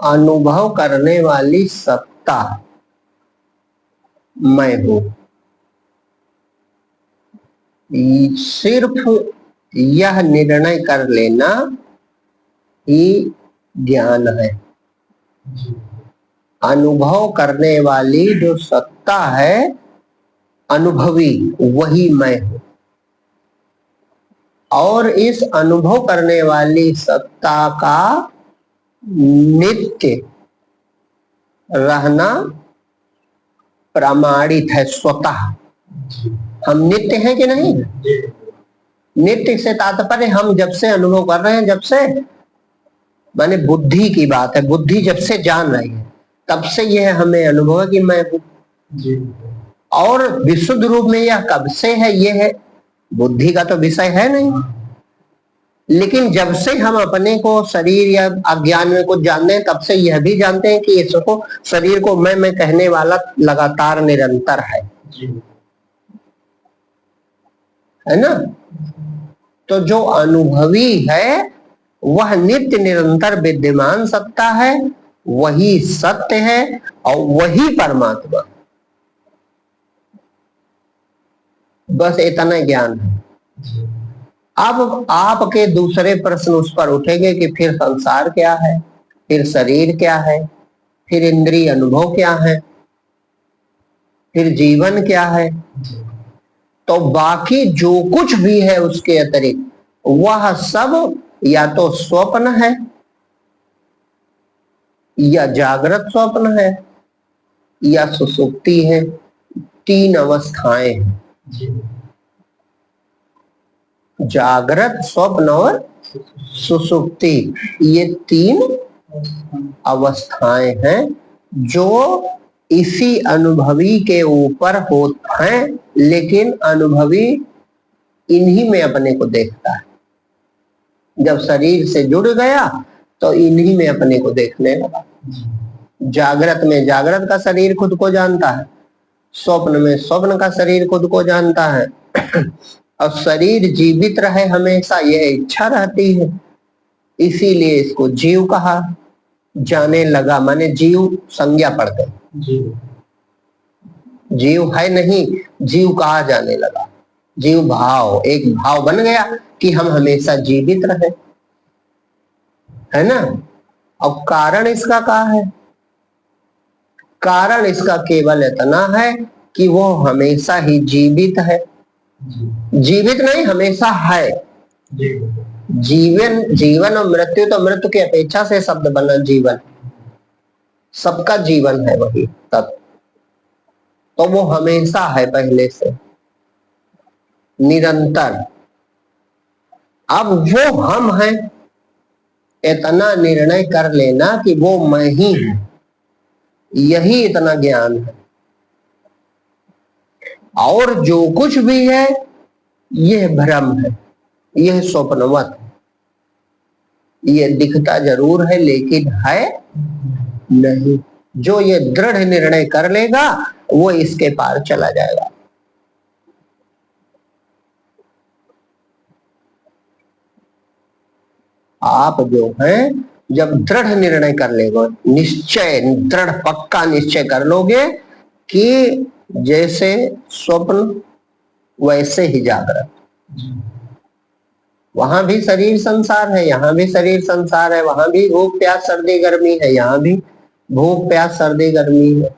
अनुभव करने वाली सत्ता मैं हूं। सिर्फ यह निर्णय कर लेना ही ज्ञान है। अनुभव करने वाली जो सत्ता है, अनुभवी, वही मैं हूं। और इस अनुभव करने वाली सत्ता का नित्य रहना प्रमाणित है स्वतः। हम नित्य हैं कि नहीं? नित्य से तात्पर्य हम जब से अनुभव कर रहे हैं, जब से माने बुद्धि की बात है, बुद्धि जब से जान रही है तब से यह हमें अनुभव है कि मैं हूं। और विशुद्ध रूप में यह कब से है? यह है बुद्धि का तो विषय है नहीं, लेकिन जब से हम अपने को शरीर या अज्ञान में कुछ जानते हैं तब से यह भी जानते हैं कि इसको शरीर को मैं कहने वाला लगातार निरंतर है ना। तो जो अनुभवी है वह नित्य निरंतर विद्यमान सत्ता है, वही सत्य है और वही परमात्मा। बस इतना ज्ञान है। अब आपके दूसरे प्रश्न उस पर उठेंगे कि फिर संसार क्या है, फिर शरीर क्या है, फिर इंद्रिय अनुभव क्या है, फिर जीवन क्या है। तो बाकी जो कुछ भी है उसके अतिरिक्त वह सब या तो स्वप्न है या जागृत स्वप्न है या सुसुप्ति है। तीन अवस्थाएं हैं, जागृत, स्वप्न और सुसुप्ति। ये तीन अवस्थाएं हैं जो इसी अनुभवी के ऊपर होते हैं, लेकिन अनुभवी इन्हीं में अपने को देखता है। जब शरीर से जुड़ गया तो इन्हीं में अपने को देखने लगा। जागृत में जागृत का शरीर खुद को जानता है, स्वप्न में स्वप्न का शरीर खुद को जानता है। और शरीर जीवित रहे हमेशा यह इच्छा रहती है, इसीलिए इसको जीव कहा जाने लगा। माने जीव संज्ञा पड़ गई, जीव है नहीं, जीव कहा जाने लगा। जीव भाव, एक भाव बन गया कि हम हमेशा जीवित रहे, है ना। अब कारण इसका क्या है? कारण इसका केवल इतना है कि वो हमेशा ही जीवित है। जीवित नहीं, हमेशा है। जीवन, जीवन और मृत्यु तो मृत्यु की अपेक्षा से शब्द बना जीवन, सबका जीवन है वही तत्व। तो वो हमेशा है, पहले से निरंतर। अब वो हम हैं, इतना निर्णय कर लेना कि वो मैं ही हूं, यही इतना ज्ञान है। और जो कुछ भी है यह भ्रम है, यह स्वप्नवत है, यह दिखता जरूर है लेकिन है नहीं। जो ये दृढ़ निर्णय कर लेगा वो इसके पार चला जाएगा। आप जो हैं जब दृढ़ निर्णय कर लेगा, निश्चय, दृढ़ पक्का निश्चय कर लोगे कि जैसे स्वप्न वैसे ही जागृत, वहां भी शरीर संसार है, यहाँ भी शरीर संसार है, वहां भी भूख प्यास सर्दी गर्मी है, यहाँ भी भूख प्यास सर्दी गर्मी है,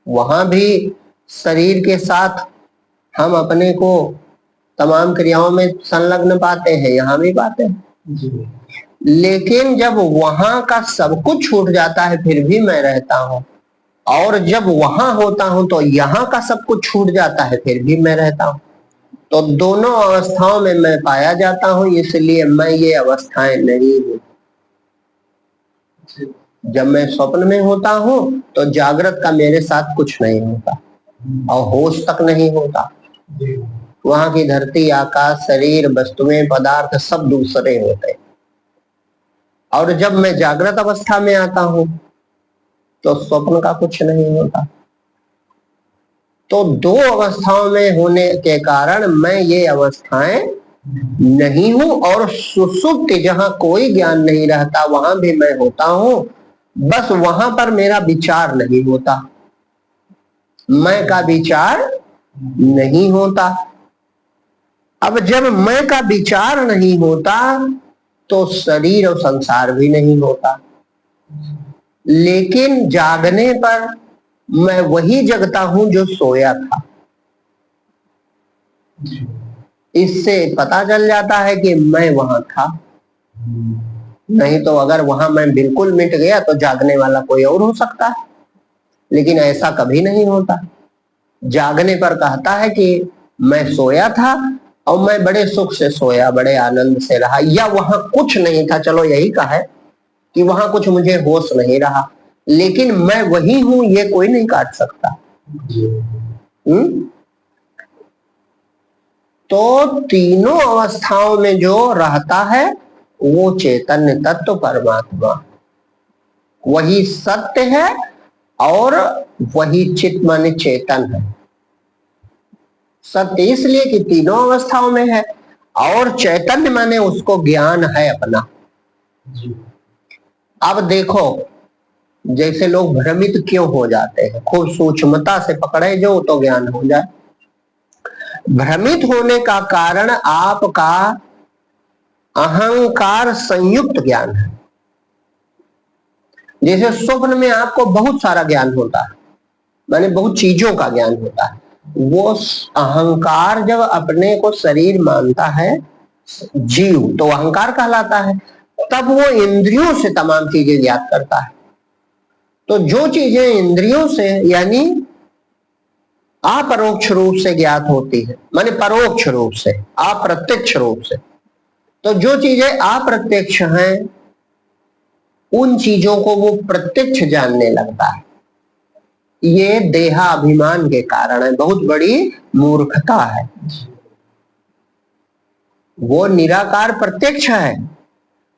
वहां भी शरीर के साथ हम अपने को तमाम क्रियाओं में संलग्न पाते हैं, यहाँ भी पाते हैं। लेकिन जब वहां का सब कुछ छूट जाता है फिर भी मैं रहता हूं, और जब वहां होता हूं तो यहाँ का सब कुछ छूट जाता है फिर भी मैं रहता हूं। तो दोनों अवस्थाओं में मैं पाया जाता हूं, इसलिए मैं ये अवस्थाएं नहीं हूं। जब मैं स्वप्न में होता हूं तो जागृत का मेरे साथ कुछ नहीं होता और होश तक नहीं होता। वहां की धरती, आकाश, शरीर, वस्तुएं, पदार्थ सब दूसरे होते। और जब मैं जागृत अवस्था में आता हूं तो स्वप्न का कुछ नहीं होता। तो दो अवस्थाओं में होने के कारण मैं ये अवस्थाएं नहीं हूं, और सुसुप्ति जहां कोई ज्ञान नहीं रहता वहां भी मैं होता हूं, बस वहां पर मेरा विचार नहीं होता, मैं का विचार नहीं होता। अब जब मैं का विचार नहीं होता तो शरीर और संसार भी नहीं होता, लेकिन जागने पर मैं वही जगता हूं जो सोया था। इससे पता चल जाता है कि मैं वहां था। नहीं तो अगर वहां मैं बिल्कुल मिट गया तो जागने वाला कोई और हो सकता है, लेकिन ऐसा कभी नहीं होता। जागने पर कहता है कि मैं सोया था और मैं बड़े सुख से सोया, बड़े आनंद से रहा, या वहां कुछ नहीं था, चलो यही कहा है कि वहां कुछ मुझे होश नहीं रहा, लेकिन मैं वही हूं ये कोई नहीं काट सकता। तो तीनों अवस्थाओं में जो रहता है वो चैतन्य तत्व परमात्मा, वही सत्य है और वही चित माने चेतन है। सत्य इसलिए कि तीनों अवस्थाओं में है, और चैतन्य माने उसको ज्ञान है अपना। अब देखो, जैसे लोग भ्रमित क्यों हो जाते हैं, खूब सूक्ष्मता से पकड़े जो तो ज्ञान हो जाए। भ्रमित होने का कारण आपका अहंकार संयुक्त ज्ञान है। जैसे स्वप्न में आपको बहुत सारा ज्ञान होता है, माने बहुत चीजों का ज्ञान होता है, वो अहंकार जब अपने को शरीर मानता है, जीव तो अहंकार कहलाता है, तब वो इंद्रियों से तमाम चीजें ज्ञात करता है। तो जो चीजें इंद्रियों से यानी अपरोक्ष रूप से ज्ञात होती है, माने परोक्ष रूप से, अप्रत्यक्ष रूप से, तो जो चीजें अप्रत्यक्ष हैं उन चीजों को वो प्रत्यक्ष जानने लगता है। ये देहाभिमान के कारण है, बहुत बड़ी मूर्खता है। वो निराकार प्रत्यक्ष है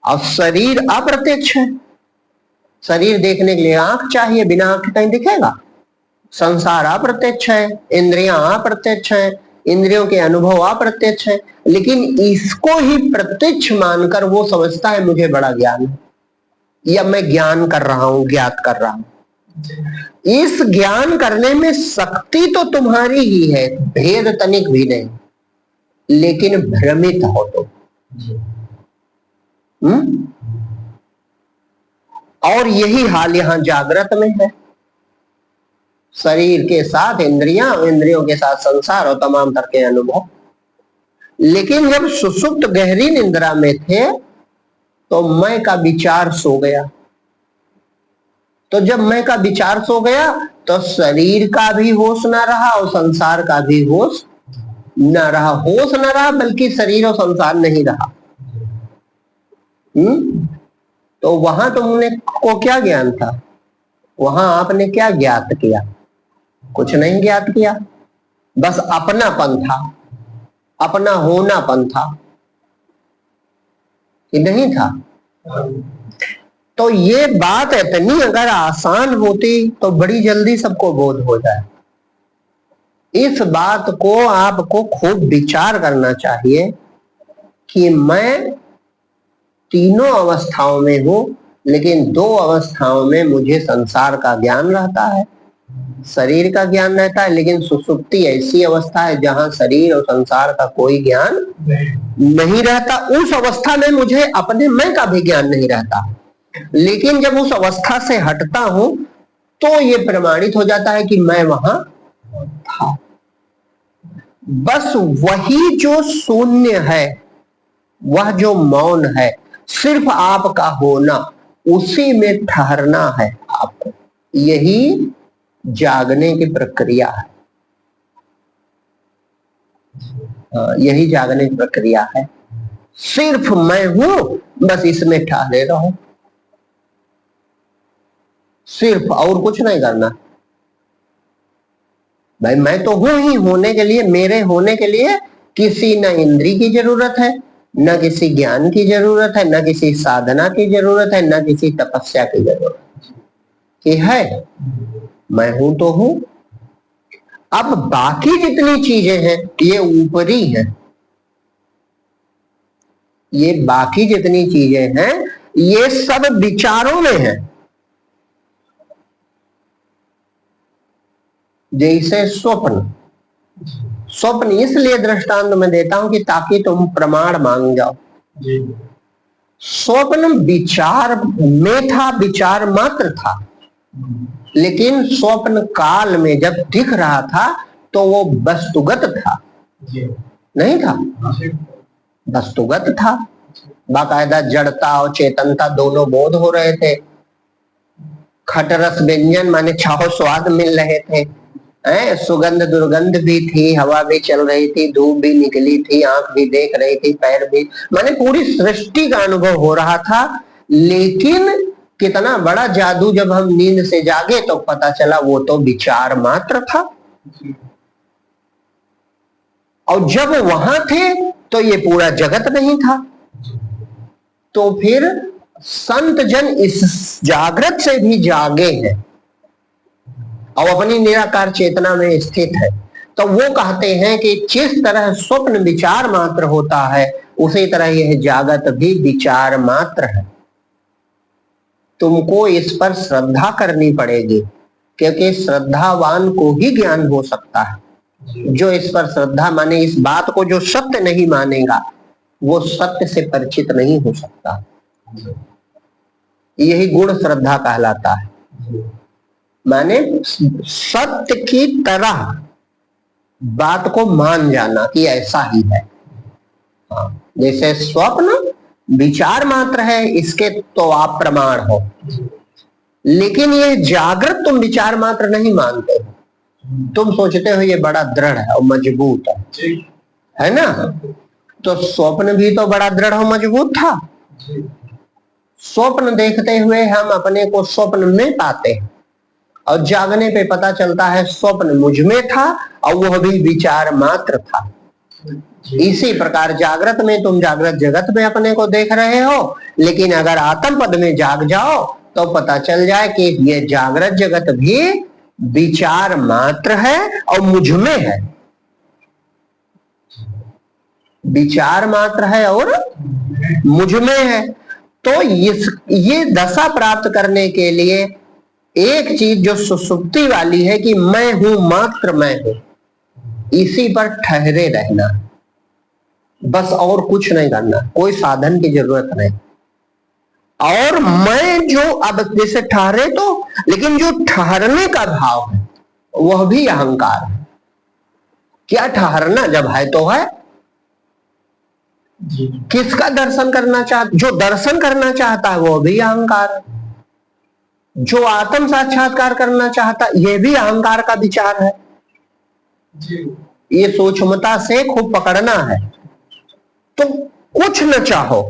और शरीर अप्रत्यक्ष है। शरीर देखने के लिए आंख चाहिए, बिना आंख कहीं दिखेगा? संसार अप्रत्यक्ष है, इंद्रियां अप्रत्यक्ष है, इंद्रियों के अनुभव अप्रत्यक्ष है, लेकिन इसको ही प्रत्यक्ष मानकर वो समझता है मुझे बड़ा ज्ञान है, या मैं ज्ञान कर रहा हूं, ज्ञात कर रहा हूं। इस ज्ञान करने में शक्ति तो तुम्हारी ही है, भेद तनिक भी नहीं, लेकिन भ्रमित हो तो। और यही हाल यहां जागृत में है। शरीर के साथ इंद्रियां, इंद्रियों के साथ संसार और तमाम तरह के अनुभव। लेकिन जब सुसुप्त गहरी निंद्रा में थे तो मैं का विचार सो गया। तो जब मैं का विचार सो गया तो शरीर का भी होश ना रहा और संसार का भी होश ना रहा। होश ना रहा बल्कि शरीर और संसार नहीं रहा। तो वहां तुमने को क्या ज्ञान था? वहां आपने क्या ज्ञात किया? कुछ नहीं ज्ञात किया, बस अपनापन था, अपना होनापन था कि नहीं था? तो ये बात इतनी अगर आसान होती तो बड़ी जल्दी सबको बोध हो जाए। इस बात को आपको खूब विचार करना चाहिए कि मैं तीनों अवस्थाओं में हूं, लेकिन दो अवस्थाओं में मुझे संसार का ज्ञान रहता है, शरीर का ज्ञान रहता है, लेकिन सुसुप्ति ऐसी अवस्था है जहां शरीर और संसार का कोई ज्ञान नहीं रहता। उस अवस्था में मुझे अपने मैं का भी ज्ञान नहीं रहता, लेकिन जब उस अवस्था से हटता हूं तो ये प्रमाणित हो जाता है कि मैं वहां था। बस वही जो शून्य है, वह जो मौन है, सिर्फ आपका होना, उसी में ठहरना है आपको। यही जागने की प्रक्रिया है। यही जागने की प्रक्रिया है। सिर्फ मैं हूं, बस इसमें ठहरे रहो, सिर्फ, और कुछ नहीं करना। भाई मैं तो हूं ही, होने के लिए, मेरे होने के लिए किसी न इंद्री की जरूरत है, न किसी ज्ञान की जरूरत है, न किसी साधना की जरूरत है, न किसी तपस्या की जरूरत कि है। मैं हूं तो हूं। अब बाकी जितनी चीजें हैं ये ऊपरी हैं, ये बाकी जितनी चीजें हैं ये सब विचारों में है। जैसे स्वप्न, स्वप्न इसलिए दृष्टांत में देता हूं कि ताकि तुम प्रमाण मांग जाओ। स्वप्न विचार में था, विचार मात्र था, लेकिन स्वप्न काल में जब दिख रहा था तो वो वस्तुगत था, नहीं था, वस्तुगत था। बाकायदा जड़ता और चेतनता दोनों बोध हो रहे थे। खटरस व्यंजन माने छह स्वाद मिल रहे थे, सुगंध दुर्गंध भी थी, हवा भी चल रही थी, धूप भी निकली थी, आंख भी देख रही थी, पैर भी, माने पूरी सृष्टि का अनुभव हो रहा था। लेकिन कितना बड़ा जादू, जब हम नींद से जागे तो पता चला वो तो विचार मात्र था। और जब वहां थे तो ये पूरा जगत नहीं था। तो फिर संत जन इस जागृत से भी जागे हैं और अपनी निराकार चेतना में स्थित है। तो वो कहते हैं कि जिस तरह स्वप्न विचार मात्र होता है उसी तरह यह जागत भी विचार मात्र है। तुमको इस पर श्रद्धा करनी पड़ेगी, क्योंकि श्रद्धावान को ही ज्ञान हो सकता है। जो इस पर श्रद्धा माने, इस बात को जो सत्य नहीं मानेगा वो सत्य से परिचित नहीं हो सकता। यही गुण श्रद्धा कहलाता है। माने सत्य की तरह बात को मान जाना कि ऐसा ही है। हाँ, जैसे स्वप्न विचार मात्र है, इसके तो आप प्रमाण हो, लेकिन ये जागृत तुम विचार मात्र नहीं मानते हो। तुम सोचते हो ये बड़ा दृढ़ है और मजबूत है ना? तो स्वप्न भी तो बड़ा दृढ़ और मजबूत था। स्वप्न देखते हुए हम अपने को स्वप्न में पाते हैं और जागने पे पता चलता है स्वप्न मुझ में था और वह भी विचार मात्र था। इसी प्रकार जागृत में तुम जागृत जगत में अपने को देख रहे हो, लेकिन अगर आत्म पद में जाग जाओ तो पता चल जाए कि ये जागृत जगत भी विचार मात्र है और मुझ में है। विचार मात्र है और मुझ में है। तो ये दशा प्राप्त करने के लिए एक चीज जो सुसुप्ति वाली है कि मैं हूं, मात्र मैं हूं, इसी पर ठहरे रहना, बस और कुछ नहीं करना, कोई साधन की जरूरत नहीं। और मैं जो अब जैसे ठहरे तो, लेकिन जो ठहरने का भाव है वह भी अहंकार है। क्या ठहरना? जब है तो है। किसका दर्शन करना चाहता? जो दर्शन करना चाहता है वो भी अहंकार है। जो आत्म साक्षात्कार करना चाहता ये भी अहंकार का विचार है। ये सूक्ष्मता से खूब पकड़ना है। तो कुछ न चाहो,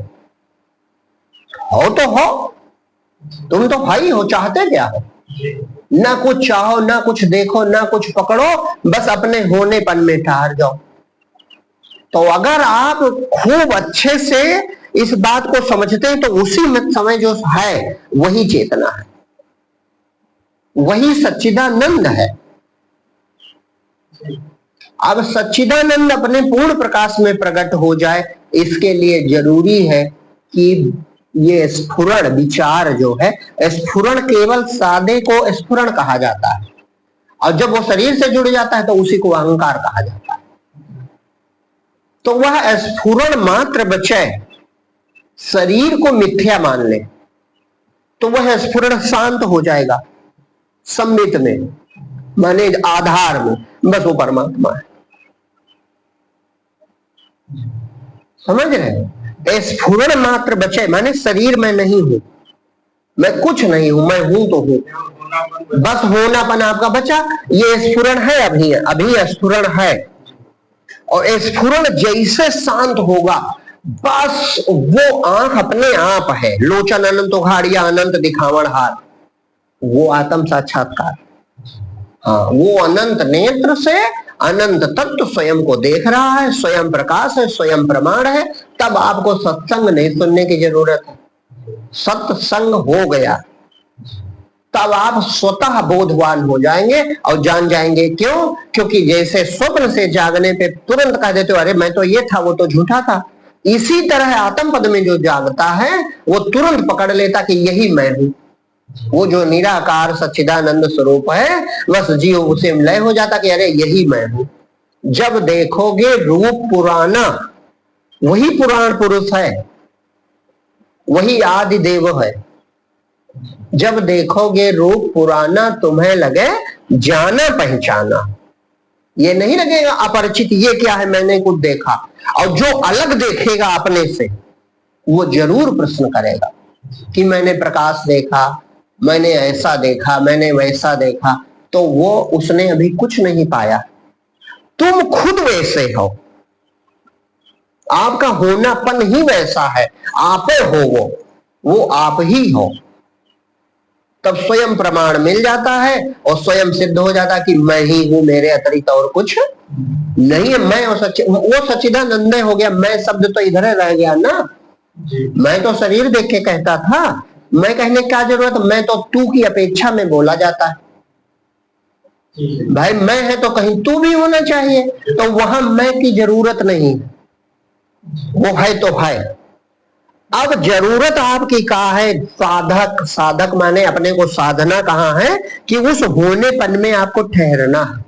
हो तो हो, तुम तो भाई हो, चाहते क्या हो? ना कुछ चाहो, ना कुछ देखो, ना कुछ पकड़ो, बस अपने होनेपन में ठहर जाओ। तो अगर आप खूब अच्छे से इस बात को समझते हैं तो उसी समय जो है वही चेतना है, वही सच्चिदानंद है। अब सच्चिदानंद अपने पूर्ण प्रकाश में प्रकट हो जाए, इसके लिए जरूरी है कि ये स्फुरण विचार जो है, स्फुरण केवल सादे को स्फुरण कहा जाता है, और जब वो शरीर से जुड़ जाता है तो उसी को अहंकार कहा जाता है। तो वह स्फुरण मात्र बचे, शरीर को मिथ्या मान ले तो वह स्फुरण शांत हो जाएगा, सम्मित में माने आधार में, बस वो परमात्मा है। समझ रहे? स्फुरण मात्र बचे माने शरीर में नहीं हूं, मैं कुछ नहीं हूं, मैं हूं तो हूं, बस होनापन आपका बचा। ये स्फुरण है, अभी स्फुरण है। और स्फुरण जैसे शांत होगा, बस वो आंख अपने आप है, लोचन अनंत उघाड़िया अनंत दिखावण हार, वो आत्म साक्षात्कार। हाँ, वो अनंत नेत्र से अनंत तत्व स्वयं को देख रहा है, स्वयं प्रकाश है, स्वयं प्रमाण है। तब आपको सत्संग नहीं सुनने की जरूरत है। सत्संग हो गया तब आप स्वतः बोधवान हो जाएंगे और जान जाएंगे। क्यों? क्योंकि जैसे स्वप्न से जागने पे तुरंत कह देते हो अरे मैं तो ये था, वो तो झूठा था, इसी तरह आत्म पद में जो जागता है वो तुरंत पकड़ लेता कि यही मैं हूं। वो जो निराकार सच्चिदानंद स्वरूप है, बस जीव उसे लय हो जाता कि अरे यही मैं हूं। जब देखोगे रूप पुराना, वही पुराण पुरुष है, वही आदि देव है। जब देखोगे रूप पुराना, तुम्हें लगे जाना पहचाना, ये नहीं लगेगा अपरिचित, ये क्या है मैंने कुछ देखा। और जो अलग देखेगा अपने से, वो जरूर प्रश्न करेगा कि मैंने प्रकाश देखा, मैंने ऐसा देखा, मैंने वैसा देखा। तो वो उसने अभी कुछ नहीं पाया। तुम खुद वैसे हो, आपका होनापन ही वैसा है, आपे हो वो आप ही हो। तब स्वयं प्रमाण मिल जाता है और स्वयं सिद्ध हो जाता है कि मैं ही हूं, मेरे अतिरिक्त और कुछ नहीं है। मैं और वो सच्चिदानंद हो गया। मैं शब्द तो इधर रह गया ना। मैं तो शरीर देख के कहता था, मैं कहने की क्या जरूरत, मैं तो तू की अपेक्षा में बोला जाता है। भाई मैं है तो कहीं तू भी होना चाहिए, तो वहां मैं की जरूरत नहीं, वो है तो है। अब जरूरत आपकी कहा है, साधक, साधक माने अपने को साधना कहाँ है कि उस होनेपन में आपको ठहरना है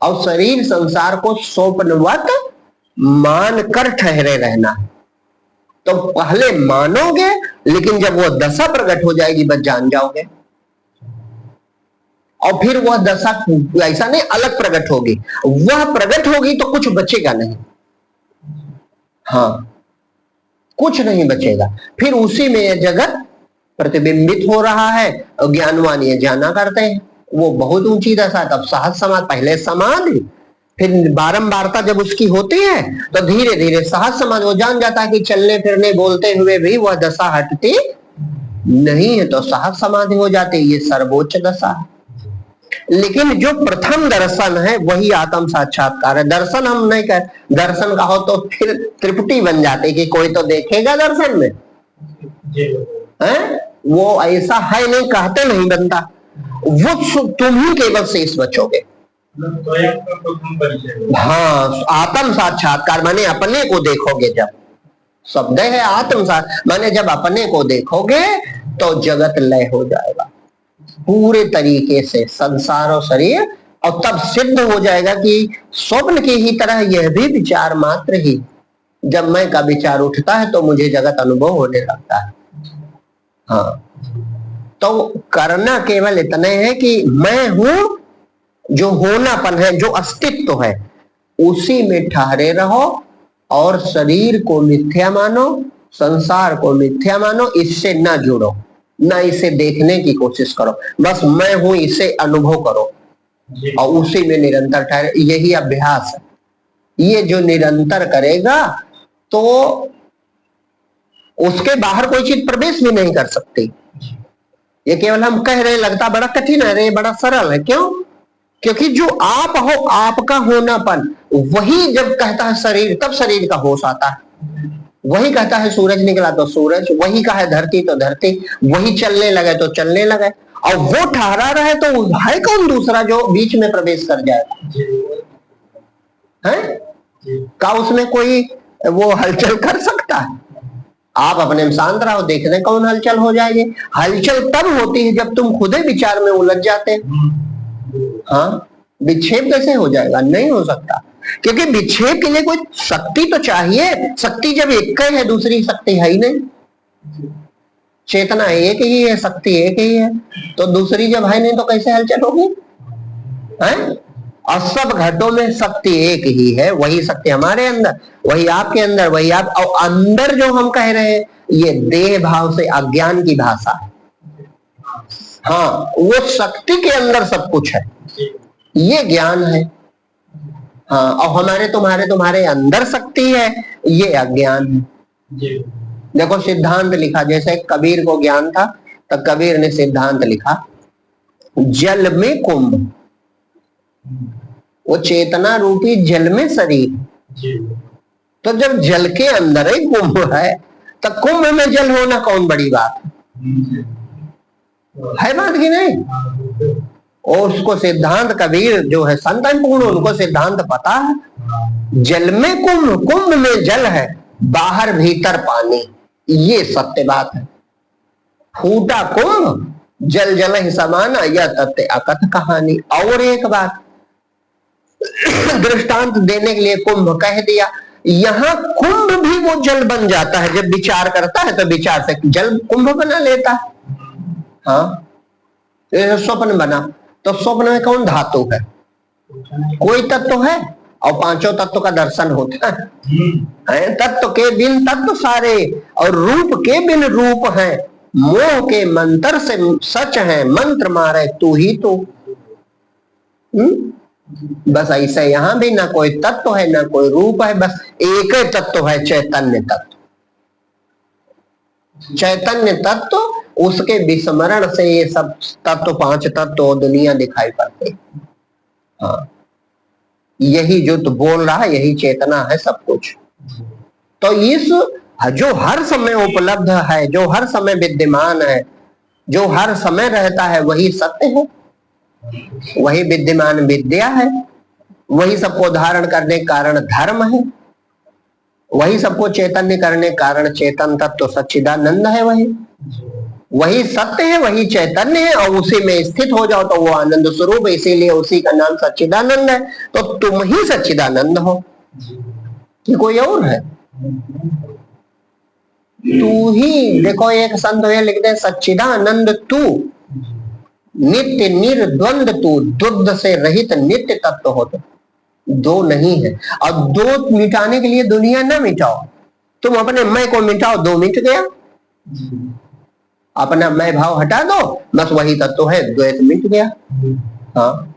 और शरीर संसार को स्वप्नवत मान कर ठहरे रहना है। तो पहले मानोगे, लेकिन जब वो दशा प्रकट हो जाएगी बस जान जाओगे। और फिर वह दशा ऐसा नहीं अलग प्रकट होगी, वह प्रकट होगी तो कुछ बचेगा नहीं। हाँ, कुछ नहीं बचेगा। फिर उसी में यह जगत प्रतिबिंबित हो रहा है और ज्ञानवान ये जाना करते हैं। वो बहुत ऊंची दशा। तब सहज समाधि, पहले समाधि, फिर बारंबारता जब उसकी होती है तो धीरे धीरे सहज समाधि। वो जान जाता है कि चलने फिरने बोलते हुए भी वह दशा हटती नहीं है, तो सहज समाधि हो जाती है। ये सर्वोच्च दशा है। लेकिन जो प्रथम दर्शन है वही आत्म साक्षात्कार है। दर्शन हम नहीं कर, दर्शन का हो तो फिर त्रिपुटी बन जाते कि कोई तो देखेगा दर्शन में है, वो ऐसा है नहीं, कहते नहीं बनता। वो तुम ही केवल शेष बचोगे। हाँ, आत्म साक्षात्कार माने अपने को देखोगे। जब शब्द है आत्म साक्षात्कार माने जब अपने को देखोगे तो जगत लय हो जाएगा पूरे तरीके से, संसार और शरीर। और तब सिद्ध हो जाएगा कि स्वप्न की ही तरह यह भी विचार मात्र ही। जब मैं का विचार उठता है तो मुझे जगत अनुभव होने लगता है। हाँ, तो करना केवल इतने है कि मैं हूं, जो होनापन है, जो अस्तित्व है, उसी में ठहरे रहो और शरीर को मिथ्या मानो, संसार को मिथ्या मानो, इससे न जुड़ो, ना इसे देखने की कोशिश करो। बस मैं हूं इसे अनुभव करो और उसी में निरंतर ठहरे। यही अभ्यास है। ये जो निरंतर करेगा तो उसके बाहर कोई चीज प्रवेश भी नहीं कर सकती। ये केवल हम कह रहे, लगता बड़ा कठिन है, रे बड़ा सरल है। क्यों? क्योंकि जो आप हो, आपका होनापन, वही जब कहता है शरीर, तब शरीर का होश आता है। वही कहता है सूरज निकला तो सूरज, वही कहा है धरती तो धरती, वही चलने लगे तो चलने लगे। और वो ठहरा रहे तो है कौन दूसरा जो बीच में प्रवेश कर जाए? है का उसमें कोई वो हलचल कर सकता है? आप अपने में शांत रहो, देखने कौन हलचल हो जाएगी। हलचल तब होती है जब तुम खुदे विचार में उलझ जाते। हाँ, विक्षेप कैसे हो जाएगा? नहीं हो सकता, क्योंकि विक्षेप के लिए कोई शक्ति तो चाहिए। शक्ति जब एक है, दूसरी शक्ति है ही नहीं। चेतना एक ही है, शक्ति एक ही है, तो दूसरी जब है नहीं तो कैसे हलचल होगी? है? और सब घटों में शक्ति एक ही है। वही शक्ति हमारे अंदर, वही आपके अंदर, वही आप। और अंदर जो हम कह रहे हैं, ये देह भाव से अज्ञान की भाषा है। हाँ, वो शक्ति के अंदर सब कुछ है, ये ज्ञान है। हाँ, और हमारे तुम्हारे अंदर शक्ति है, ये अज्ञान है। देखो सिद्धांत लिखा, जैसे कबीर को ज्ञान था तो कबीर ने सिद्धांत लिखा, जल में कुंभ। वो चेतना रूपी जल में शरीर। तो जब जल के अंदर ही कुंभ है तो कुंभ में जल होना कौन बड़ी बात है बात की नहीं? और उसको सिद्धांत, कबीर जो है संत पूर्ण, उनको सिद्धांत पता है। जल में कुंभ, कुंभ में जल है, बाहर भीतर पानी, ये सत्य बात है। फूटा कुंभ जल जल ही समाना, यह तथ्य अकथ कहानी। और एक बात दृष्टांत देने के लिए कुंभ कह दिया, यहां कुंभ भी वो जल बन जाता है, जब विचार करता है तो विचार से जल कुंभ बना लेता है। हाँ, स्वप्न बना तो स्वप्न में कौन धातु है? कोई तत्व है, और पांचों तत्व का दर्शन होता है। तत्व के बिन तत्व सारे, और रूप के बिन रूप है, मोह के मंत्र से सच है, मंत्र मारे तू ही तो। बस ऐसे यहां भी ना कोई तत्व है ना कोई रूप है, बस एक ही तत्व है, चैतन्य तत्व। चैतन्य तत्व, उसके विस्मरण से ये सब तत्व, पांच तत्व दुनिया दिखाई पड़ती। हाँ, यही जो तो बोल रहा है, यही चेतना है सब कुछ। तो इस जो हर समय उपलब्ध है, जो हर समय विद्यमान है, जो हर समय रहता है, वही सत्य है, वही विद्यमान विद्या है, वही सबको धारण करने के कारण धर्म है, वही सबको चैतन्य करने के कारण चेतन तत्व सच्चिदानंद है, वही सत्य है, वही चैतन्य है, और उसी में स्थित हो जाओ तो वो आनंद स्वरूप है, इसीलिए उसी का नाम सच्चिदानंद है। तो तुम ही सच्चिदानंद हो कि कोई और है? तू ही। देखो एक संत ये लिखते हैं, सच्चिदानंद तू, नित्य निर्द्वंद तू, दुग्ध से रहित नित्य तत्व हो। तो दो नहीं है, और दो मिटाने के लिए दुनिया ना मिटाओ, तुम अपने मैं को मिटाओ, दो मिट गया। अपना मैं भाव हटा दो, बस वही तत्व है, द्वैत मिट गया। हाँ,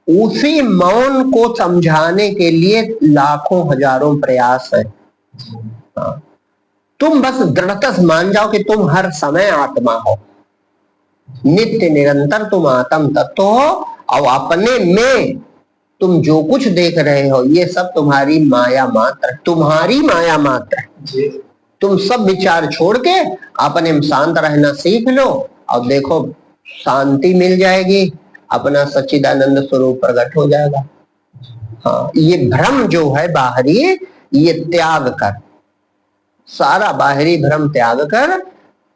उसी मौन को समझाने के लिए लाखों हजारों प्रयास है। हाँ, तुम बस दृढ़ता से मान जाओ कि तुम हर समय आत्मा हो, नित्य निरंतर तुम आत्म तत्व हो, और अपने में तुम जो कुछ देख रहे हो ये सब तुम्हारी माया मात्र, तुम्हारी माया मात्र। तुम सब विचार छोड़ के अपने में शांत रहना सीख लो, और देखो शांति मिल जाएगी, अपना सच्चिदानंद स्वरूप प्रकट हो जाएगा। हाँ, ये भ्रम जो है बाहरी, ये त्याग कर, सारा बाहरी भ्रम त्याग कर,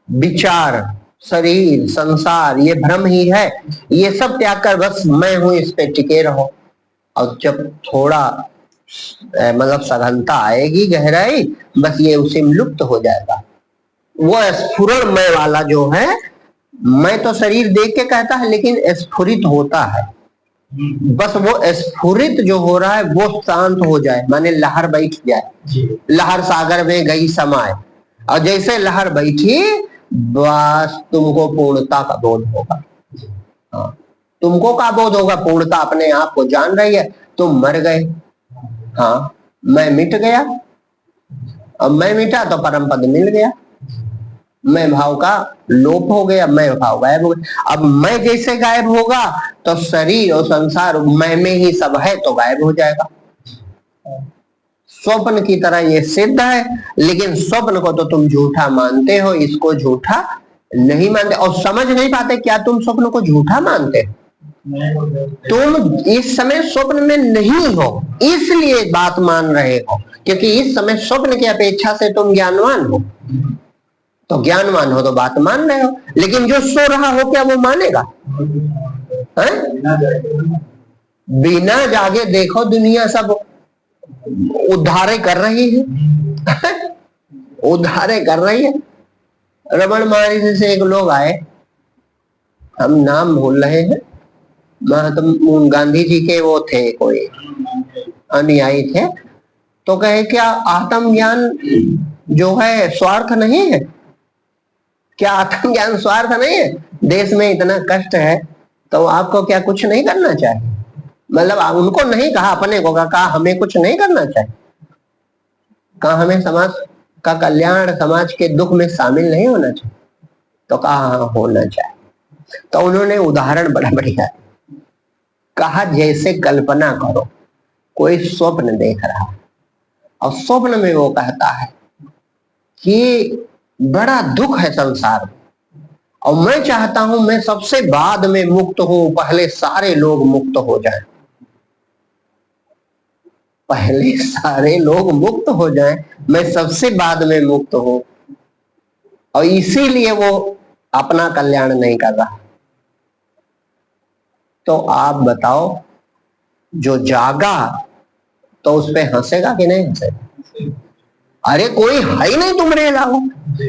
विचार, शरीर, संसार, ये भ्रम ही है, ये सब त्याग कर बस मैं हूं इस पे टिके रहो। और जब थोड़ा मतलब सघनता आएगी, गहराई, बस ये उसी में लुप्त हो जाएगा। वो स्फुरण मैं वाला जो है, मैं तो शरीर देख के कहता है, लेकिन स्फुरित होता है, बस वो स्फुरित जो हो रहा है वो शांत हो जाए, माने लहर बैठ जाए, लहर सागर में गई समाए, और जैसे लहर बैठी बस तुमको पूर्णता का बोध होगा। हाँ, तुमको का बोध होगा? पूर्णता अपने आप को जान रही है, तुम मर गए। हाँ, मैं मिट गया, अब मैं मिटा तो परम पद मिल गया, मैं भाव का लोप हो गया, मैं भाव गायब हो गया। अब मैं जैसे गायब होगा तो शरीर और संसार मैं में ही सब है, तो गायब हो जाएगा। स्वप्न की तरह ये सिद्ध है, लेकिन स्वप्न को तो तुम झूठा मानते हो, इसको झूठा नहीं मानते, और समझ नहीं पाते क्या तुम स्वप्न को झूठा मानते हो। तुम इस समय स्वप्न में नहीं हो, इसलिए बात मान रहे हो, क्योंकि इस समय स्वप्न की अपेक्षा से तुम ज्ञानवान हो, तो ज्ञानवान हो तो बात मान रहे हो। लेकिन जो सो रहा हो क्या वो मानेगा? बिना जागे देखो दुनिया सब उद्धारे कर रही है उद्धारे कर रही है। रमन महर्षि से एक लोग आए, हम नाम भूल रहे हैं, महात्मा गांधी जी के वो थे, कोई अनुयायी थे, तो कहे क्या आत्मज्ञान जो है स्वार्थ नहीं है? क्या आत्मज्ञान स्वार्थ नहीं है? देश में इतना कष्ट है तो आपको क्या कुछ नहीं करना चाहिए? मतलब उनको नहीं कहा, अपने को कहा हमें कुछ नहीं करना चाहिए, कहा हमें समाज का कल्याण, समाज के दुख में शामिल नहीं होना चाहिए, तो कहा हाँ होना चाहिए। तो उन्होंने उदाहरण बड़ा बढ़िया कहा, जैसे कल्पना करो कोई स्वप्न देख रहा है, और स्वप्न में वो कहता है कि बड़ा दुख है संसार में, और मैं चाहता हूं मैं सबसे बाद में मुक्त हूं, पहले सारे लोग मुक्त हो जाएं। पहले सारे लोग मुक्त हो जाएं, मैं सबसे बाद में मुक्त हूं, और इसीलिए वो अपना कल्याण नहीं कर रहा। तो आप बताओ, जो जागा तो उस पे हंसेगा कि नहीं हंसेगा? अरे कोई है ही नहीं तुम्हारे अलावा।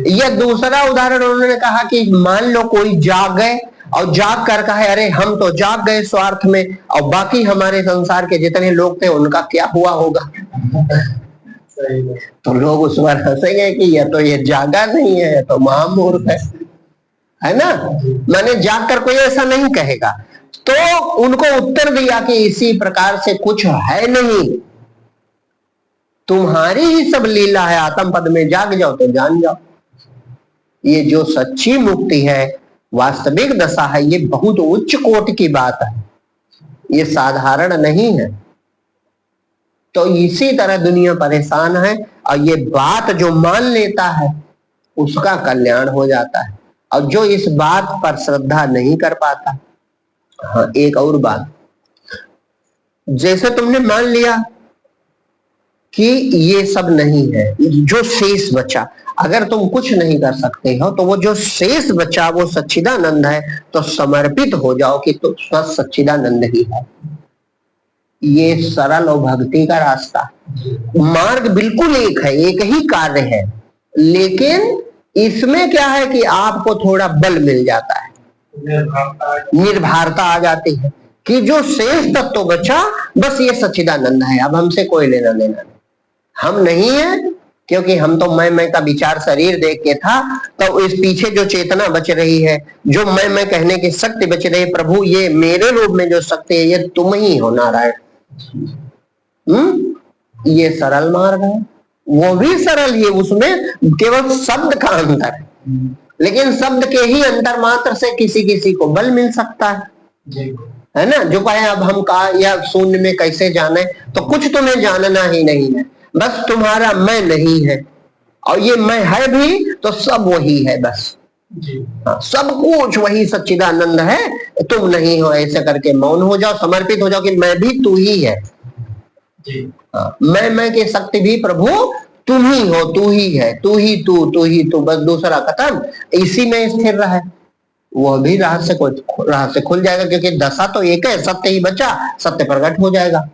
यह दूसरा उदाहरण उन्होंने कहा कि मान लो कोई जाग गए और जाग कर कहा अरे हम तो जाग गए स्वार्थ में, और बाकी हमारे संसार के जितने लोग थे उनका क्या हुआ होगा? तो लोग उस पर हंसेंगे कि ये जागा नहीं है, तो महामूर्ख है ना। मैंने जाग कर कोई ऐसा नहीं कहेगा। तो उनको उत्तर दिया कि इसी प्रकार से कुछ है नहीं, तुम्हारी ही सब लीला है, आत्म पद में जाग जाओ तो जान जाओ। ये जो सच्ची मुक्ति है, वास्तविक दशा है, ये बहुत उच्च कोटि की बात है, ये साधारण नहीं है। तो इसी तरह दुनिया परेशान है, और ये बात जो मान लेता है उसका कल्याण हो जाता है, और जो इस बात पर श्रद्धा नहीं कर पाता। हाँ, एक और बात, जैसे तुमने मान लिया कि ये सब नहीं है, जो शेष बचा, अगर तुम कुछ नहीं कर सकते हो तो वो जो शेष बचा वो सच्चिदानंद है, तो समर्पित हो जाओ कि तो सच्चिदानंद ही है। ये सरल और भक्ति का रास्ता, मार्ग बिल्कुल एक है, एक ही कार्य है, लेकिन इसमें क्या है कि आपको थोड़ा बल मिल जाता है, निर्भरता आ जाती है कि जो शेष तत्व बचा बस ये सच्चिदानंद है, अब हमसे कोई लेना देना नहीं, हम नहीं है। क्योंकि हम तो मैं का विचार शरीर देख के था, तो इस पीछे जो चेतना बच रही है, जो मैं कहने की शक्ति बच रही है, प्रभु ये मेरे रूप में जो शक्ति है ये तुम ही हो नारायण। ये सरल मार्ग है, वो भी सरल, ये उसमें केवल शब्द का अंतर है, लेकिन शब्द के ही अंतर मात्र से किसी किसी को बल मिल सकता है ना। जो कहे अब हम का या शून्य में कैसे जाने, तो कुछ तुम्हें जानना ही नहीं है, बस तुम्हारा मैं नहीं है, और ये मैं है भी तो सब वही है बस। हाँ, सब कुछ वही सच्चिदानंद है, तुम नहीं हो, ऐसे करके मौन हो जाओ, समर्पित हो जाओ कि मैं भी तू ही है। हाँ, मैं की शक्ति भी प्रभु तुम ही हो, तू ही है, तू ही तू, बस दूसरा खत्म, इसी में स्थिर रहे, वो भी राह से खुल जाएगा, क्योंकि दशा तो एक है, सत्य ही बचा, सत्य प्रकट हो जाएगा।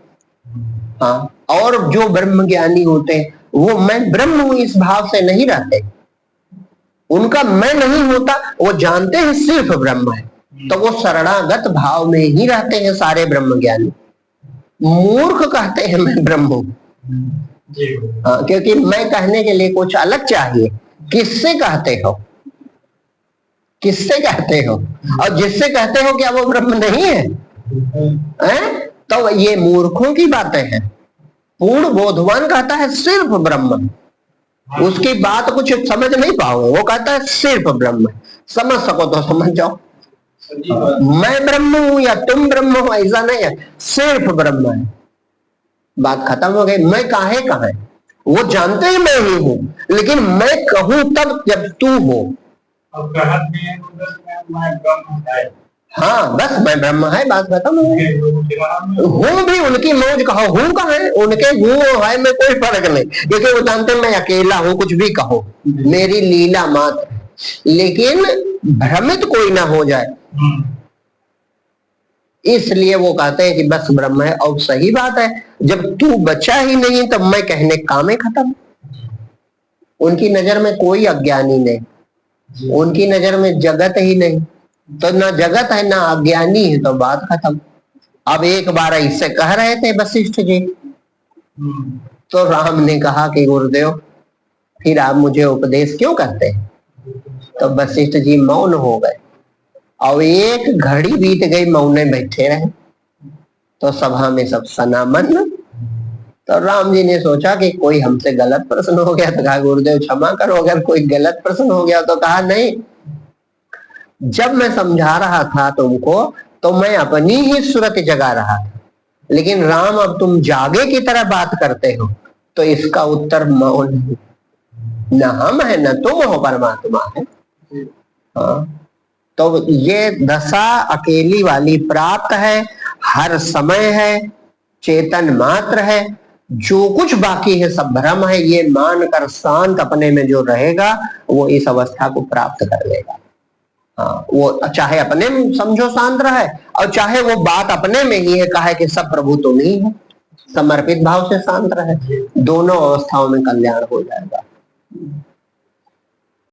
हाँ, और जो ब्रह्म ज्ञानी होते हैं वो मैं ब्रह्म हूं इस भाव से नहीं रहते, उनका मैं नहीं होता, वो जानते हैं सिर्फ ब्रह्म है, तो वो शरणागत भाव में ही रहते हैं सारे ब्रह्म ज्ञानी। मूर्ख कहते हैं मैं ब्रह्म हूं, क्योंकि मैं कहने के लिए कुछ अलग चाहिए। किससे कहते हो, किससे कहते हो, और जिससे कहते हो क्या वो ब्रह्म नहीं है? तो ये मूर्खों की बातें हैं। पूर्ण बोधवान कहता है सिर्फ ब्रह्म, उसकी बात कुछ समझ नहीं पाओगे, वो कहता है सिर्फ ब्रह्म, समझ सको तो समझ जाओ। मैं ब्रह्म हूं या तुम ब्रह्म हो ऐसा नहीं है, सिर्फ ब्रह्म है, बात खत्म हो गई। मैं काहे कहा, वो जानते ही मैं ही हूं, लेकिन मैं कहूं तब जब तू हो। हाँ, बस मैं ब्रह्म है, बात खत्म हो गई। हूं भी उनकी मौज कहो, हूं का है उनके, हूं है में कोई फर्क नहीं, क्योंकि वो जानते मैं अकेला हूं, कुछ भी कहो मेरी लीला मात्र, लेकिन भ्रमित कोई ना हो जाए, इसलिए वो कहते हैं कि बस ब्रह्म है। और सही बात है, जब तू बचा ही नहीं तब मैं कहने काम है खत्म। उनकी नजर में कोई अज्ञानी नहीं, उनकी नजर में जगत ही नहीं, तो ना जगत है ना अज्ञानी है, तो बात खत्म। अब एक बार इससे कह रहे थे वशिष्ठ जी, तो राम ने कहा कि गुरुदेव फिर आप मुझे उपदेश क्यों करते हैं? तो वशिष्ठ जी मौन हो गए, और एक घड़ी बीत गई, मौन बैठे रहे, तो सभा में सब सनामन। तो राम जी ने सोचा कि कोई हमसे गलत प्रश्न हो गया, तो कहा गुरुदेव क्षमा करो, अगर कोई गलत प्रश्न हो गया। तो कहा नहीं, जब मैं समझा रहा था तुमको तो मैं अपनी ही सूरत जगा रहा था, लेकिन राम अब तुम जागे की तरह बात करते हो, तो इसका उत्तर मौन है, न हम है न तुम हो, परमात्मा है। हाँ, तो ये दशा अकेली वाली प्राप्त है, हर समय है, चेतन मात्र है, जो कुछ बाकी है सब भ्रम है, ये मानकर शांत अपने में जो रहेगा वो इस अवस्था को प्राप्त कर लेगा। हाँ, वो चाहे अपने में समझो शांत रहे और चाहे वो बात अपने में ही है, कहा कि सब प्रभु तुम ही है, समर्पित भाव से शांत रहे, दोनों अवस्थाओं में कल्याण हो जाएगा।